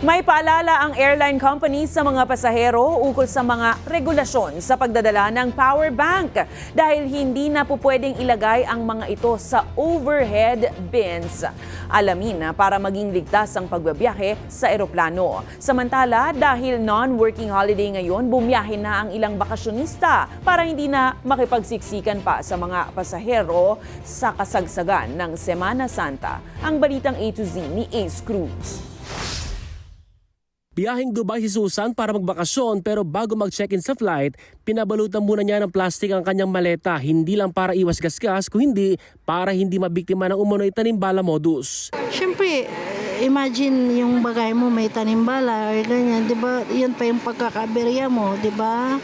May paalala ang airline company sa mga pasahero ukol sa mga regulasyon sa pagdadala ng power bank dahil hindi na po pwedeng ilagay ang mga ito sa overhead bins. Alamin na para maging ligtas ang pagbabiyahe sa eroplano. Samantala, dahil non-working holiday ngayon, bumiyahe na ang ilang bakasyonista para hindi na makipagsiksikan pa sa mga pasahero sa kasagsagan ng Semana Santa. Ang balitang A to Z ni Ace Cruz. Biyaheng Dubai si Susan para magbakasyon pero bago mag-check-in sa flight, pinabalutan muna niya ng plastic ang kanyang maleta, hindi lang para iwas gasgas, kundi para hindi mabiktima ng umunoy tanimbala modus. Siyempre, imagine yung bagay mo may tanimbala or ganyan, di ba? Yun pa yung pagkakaberya mo, di ba?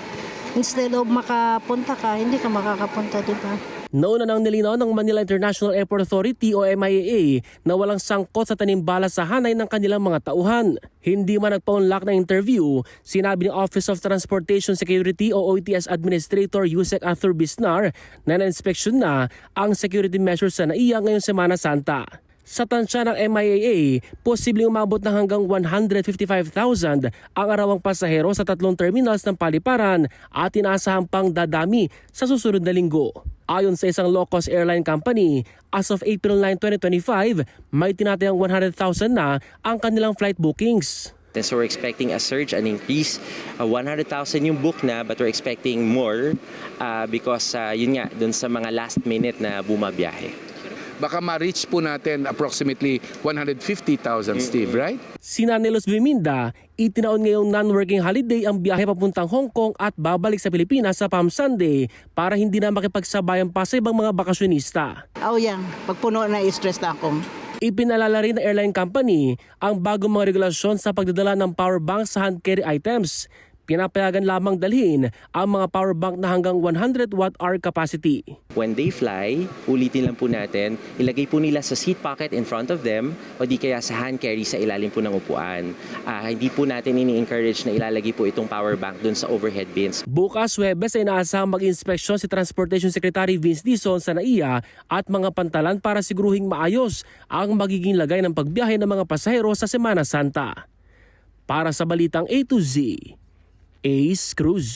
Instead of makapunta ka, hindi ka makakapunta, di ba? Nauna nang nilinaw ng Manila International Airport Authority o MIAA na walang sangkot sa tanimbala sa hanay ng kanilang mga tauhan. Hindi man nagpa-unlock ng interview, sinabi ng Office of Transportation Security o OTS Administrator Yusek Arthur Bisnar na na-inspeksyon na ang security measures sa NAIA ngayong Semana Santa. Sa tansya ng MIAA, posibleng umabot ng hanggang 155,000 ang arawang pasahero sa 3 terminals ng paliparan at inaasahan pang dadami sa susunod na linggo. Ayon sa isang low-cost airline company, as of April 9, 2025, may tinatayang 100,000 na ang kanilang flight bookings. So we're expecting a surge, an increase. 100,000 yung book na, but we're expecting more because yun nga, dun sa mga last minute na bumabiyahe. Baka ma-reach po natin approximately 150,000, Steve, right? Si Nanelos Biminda, itinaon ngayong non-working holiday ang biyahe papuntang Hong Kong at babalik sa Pilipinas sa Palm Sunday para hindi na makipagsabayan pa sa ibang mga bakasyonista. Yan, pagpuno na stress na ako. Ipinalala rin ng airline company ang bagong mga regulasyon sa pagdadala ng power bank sa hand carry items. Pinapayagan lamang dalhin ang mga power bank na hanggang 100 watt-hour capacity. When they fly, ulitin lang po natin, ilagay po nila sa seat pocket in front of them o di kaya sa hand carry sa ilalim po ng upuan. Hindi po natin ini-encourage na ilalagay po itong power bank dun sa overhead bins. Bukas Huwebes ay inaasahang mag-inspeksyon si Transportation Secretary Vince Dizon sa NAIA at mga pantalan para siguruhing maayos ang magiging lagay ng pagbiyahe ng mga pasahero sa Semana Santa. Para sa Balitang A to Z, Ace Cruz.